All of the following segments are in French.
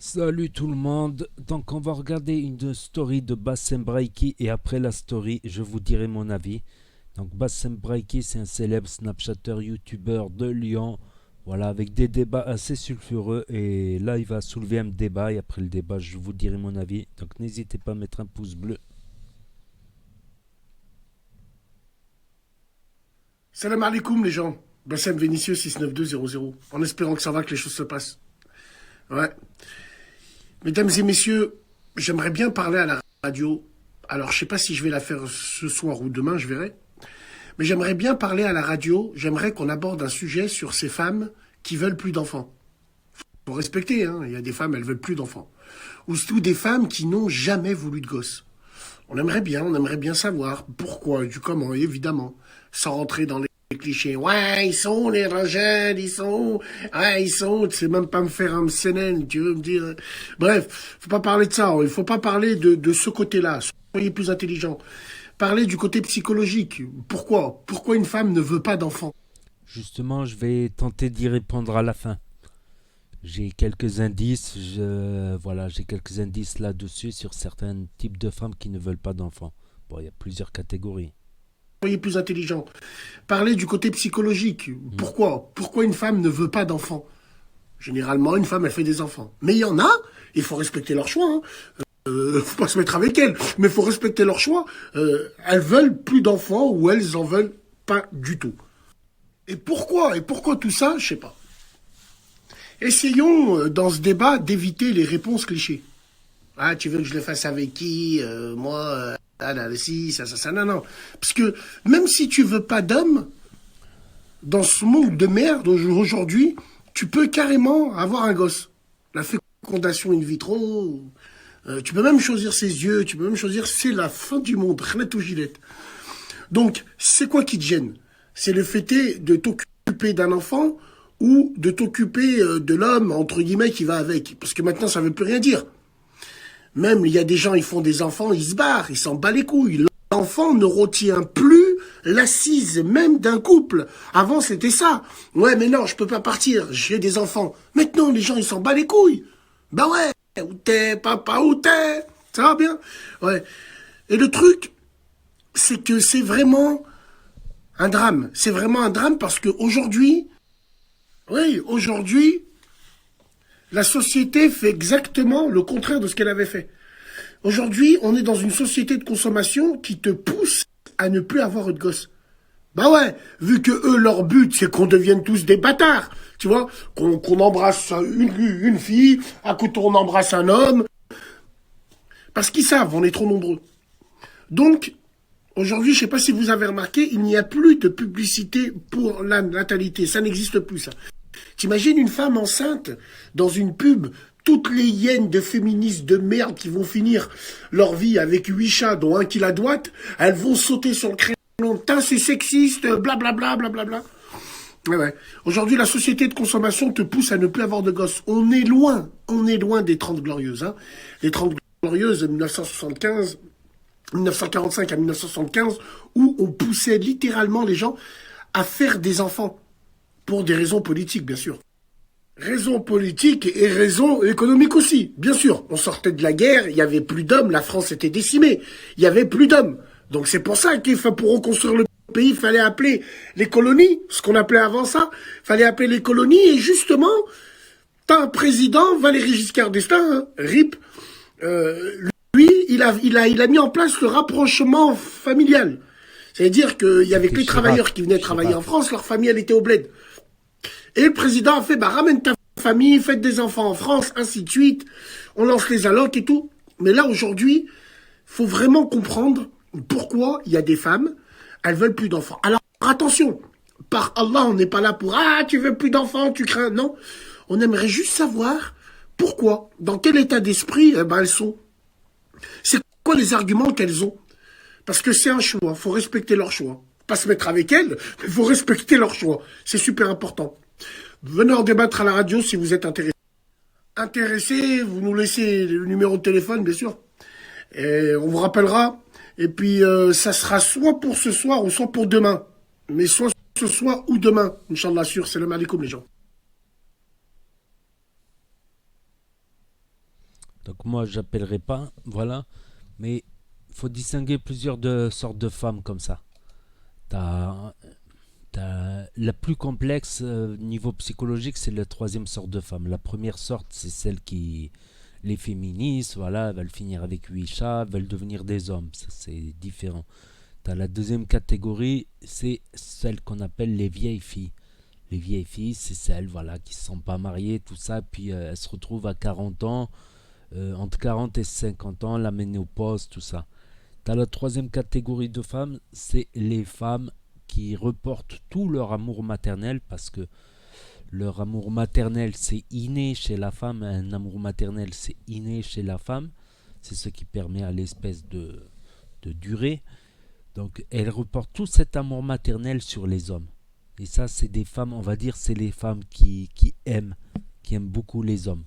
Salut tout le monde, donc on va regarder une story de Bassem Braiki et après la story je vous dirai mon avis. Donc Bassem Braiki c'est un célèbre snapchatter youtubeur de Lyon, voilà avec des débats assez sulfureux et là il va soulever un débat et après le débat je vous dirai mon avis. Donc n'hésitez pas à mettre un pouce bleu. Salam alaikum les gens. Bassem Vénitieux 69200. En espérant que ça va, que les choses se passent. Ouais. Mesdames et messieurs, j'aimerais bien parler à la radio. Alors je sais pas si je vais la faire ce soir ou demain, je verrai. Mais j'aimerais bien parler à la radio. J'aimerais qu'on aborde un sujet sur ces femmes qui veulent plus d'enfants. Faut respecter, hein. Il y a des femmes, elles veulent plus d'enfants. Ou surtout des femmes qui n'ont jamais voulu de gosses. On aimerait bien savoir pourquoi, du comment, évidemment, sans rentrer dans les clichés. Ouais, ils sont les rejets, ils sont, ouais, ils sont, tu sais même pas me faire un CNN, tu veux me dire. Bref, faut pas parler de ça, il faut pas parler de ce côté-là. Soyez plus intelligents. Parlez du côté psychologique. Pourquoi? Pourquoi une femme ne veut pas d'enfant? Justement je vais tenter d'y répondre à la fin. J'ai quelques indices, voilà, j'ai quelques indices là-dessus sur certains types de femmes qui ne veulent pas d'enfants. Bon, il y a plusieurs catégories. Soyez plus intelligents. Parlez du côté psychologique. Hmm. Pourquoi? Pourquoi une femme ne veut pas d'enfant? Généralement, une femme, elle fait des enfants. Mais il y en a, il faut respecter leur choix. Hein. Faut pas se mettre avec elles, mais faut respecter leur choix. Elles veulent plus d'enfants ou elles en veulent pas du tout. Et pourquoi? Et pourquoi tout ça? Je sais pas. Essayons, dans ce débat, d'éviter les réponses clichés. Ah, tu veux que je le fasse avec qui? Moi, ah là, si, ça, non, non. Parce que même si tu veux pas d'homme, dans ce monde de merde aujourd'hui, tu peux carrément avoir un gosse. La fécondation in vitro, tu peux même choisir ses yeux, tu peux même choisir, c'est la fin du monde, Khalet ou Gillette. Donc, c'est quoi qui te gêne? C'est le fait de t'occuper d'un enfant ou de t'occuper de l'homme, entre guillemets, qui va avec. Parce que maintenant, ça veut plus rien dire. Même, il y a des gens, ils font des enfants, ils se barrent, ils s'en battent les couilles. L'enfant ne retient plus l'assise même d'un couple. Avant, c'était ça. Ouais, mais non, je peux pas partir, j'ai des enfants. Maintenant, les gens, ils s'en battent les couilles. Bah ouais, où t'es, papa, où t'es? Ça va bien? Ouais. Et le truc, c'est que c'est vraiment un drame. C'est vraiment un drame parce qu'aujourd'hui, oui, aujourd'hui, la société fait exactement le contraire de ce qu'elle avait fait. Aujourd'hui, on est dans une société de consommation qui te pousse à ne plus avoir de gosses. Bah ouais, vu que eux, leur but, c'est qu'on devienne tous des bâtards. Tu vois, qu'on embrasse une fille, à côté on embrasse un homme. Parce qu'ils savent, on est trop nombreux. Donc, aujourd'hui, je sais pas si vous avez remarqué, il n'y a plus de publicité pour la natalité. Ça n'existe plus, ça. T'imagines une femme enceinte dans une pub, toutes les hyènes de féministes de merde qui vont finir leur vie avec 8 chats, dont un qui la doite, elles vont sauter sur le créneau. Putain, c'est sexiste, blablabla, blablabla. Ouais, ouais. Aujourd'hui, la société de consommation te pousse à ne plus avoir de gosses. On est loin des 30 glorieuses. Hein. Les 30 glorieuses de 1975, 1945 à 1975, où on poussait littéralement les gens à faire des enfants. Pour des raisons politiques, bien sûr. Raisons politiques et raisons économiques aussi, bien sûr. On sortait de la guerre, il y avait plus d'hommes, la France était décimée, il y avait plus d'hommes. Donc c'est pour ça pour reconstruire le pays, il fallait appeler les colonies, ce qu'on appelait avant ça, il fallait appeler les colonies, et justement, t'as un président, Valéry Giscard d'Estaing, hein, RIP, lui, il a mis en place le rapprochement familial. C'est-à-dire qu'il y avait que C'était les travailleurs Chirac. qui venaient travailler en Chirac. France, leur famille, elle était au bled. Et le président a fait, bah, ramène ta famille, faites des enfants en France, ainsi de suite. On lance les allocs et tout. Mais là, aujourd'hui, faut vraiment comprendre pourquoi il y a des femmes, elles veulent plus d'enfants. Alors, attention. Par Allah, on n'est pas là pour, ah, tu veux plus d'enfants, tu crains. Non. On aimerait juste savoir pourquoi, dans quel état d'esprit, eh ben, elles sont. C'est quoi les arguments qu'elles ont? Parce que c'est un choix, faut respecter leur choix. Pas se mettre avec elles, mais faut respecter leur choix. C'est super important. Venez en débattre à la radio si vous êtes intéressé. Intéressé, vous nous laissez le numéro de téléphone, bien sûr. Et on vous rappellera. Et puis, ça sera soit pour ce soir ou soit pour demain. Mais soit ce soir ou demain. Inch'Allah, sûr, c'est le malicoum, les gens. Donc moi, j'appellerai pas, voilà. Mais il faut distinguer plusieurs sortes de femmes comme ça. T'as, la plus complexe niveau psychologique, c'est la troisième sorte de femme. La première sorte, c'est celle qui, les féministes, voilà, elles veulent finir avec 8 chats, veulent devenir des hommes. Ça, c'est différent. T'as la deuxième catégorie, c'est celle qu'on appelle les vieilles filles. Les vieilles filles, c'est celles, voilà, qui ne se sont pas mariées, tout ça, puis elles se retrouvent à 40 ans, entre 40 et 50 ans, la ménopause, tout ça. T'as la troisième catégorie de femmes, c'est les femmes qui reportent tout leur amour maternel, parce que leur amour maternel, c'est inné chez la femme, un amour maternel, c'est inné chez la femme, c'est ce qui permet à l'espèce de durer. Donc elles reportent tout cet amour maternel sur les hommes. Et ça, c'est des femmes, on va dire, c'est les femmes qui aiment beaucoup les hommes.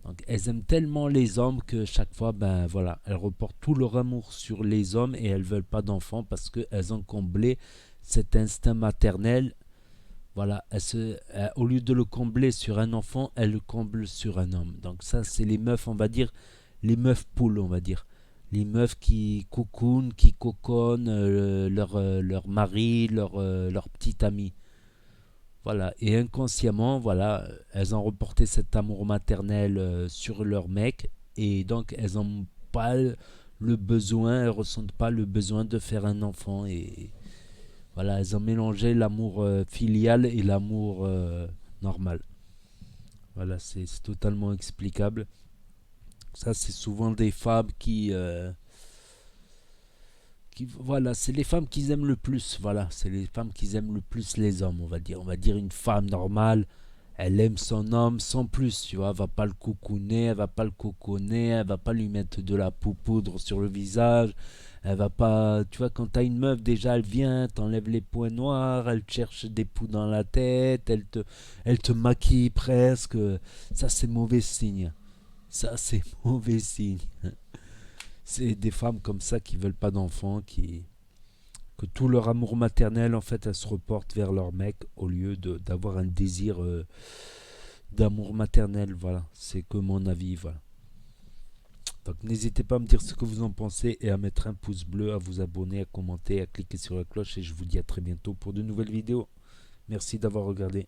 Donc elles aiment tellement les hommes que chaque fois, ben voilà, elles reportent tout leur amour sur les hommes et elles veulent pas d'enfants parce qu'elles ont comblé cet instinct maternel. Voilà, au lieu de le combler sur un enfant, elles le comblent sur un homme. Donc ça, c'est les meufs, on va dire, les meufs poules, on va dire. Les meufs qui cocoonent, qui coconnent leur mari, leur petit ami. Voilà, et inconsciemment, voilà, elles ont reporté cet amour maternel sur leur mec, et donc elles n'ont pas le besoin, elles ressentent pas le besoin de faire un enfant, et voilà, elles ont mélangé l'amour filial et l'amour normal. Voilà, c'est totalement explicable. Ça, c'est souvent des femmes voilà, c'est les femmes qui aiment le plus. Voilà, c'est les femmes qui aiment le plus les hommes, on va dire. On va dire une femme normale, elle aime son homme sans plus, tu vois. Elle va pas le coucouner, elle va pas le coconner, elle va pas lui mettre de la poudre sur le visage. Elle va pas, tu vois, quand t'as une meuf, déjà, elle vient, t'enlève les points noirs, elle te cherche des poux dans la tête, elle te maquille presque. Ça, c'est mauvais signe. Ça, c'est mauvais signe. C'est des femmes comme ça qui veulent pas d'enfants, que tout leur amour maternel, en fait, elles se reportent vers leur mec au lieu d'avoir un désir d'amour maternel. Voilà, c'est que mon avis. Voilà. Donc n'hésitez pas à me dire ce que vous en pensez et à mettre un pouce bleu, à vous abonner, à commenter, à cliquer sur la cloche et je vous dis à très bientôt pour de nouvelles vidéos. Merci d'avoir regardé.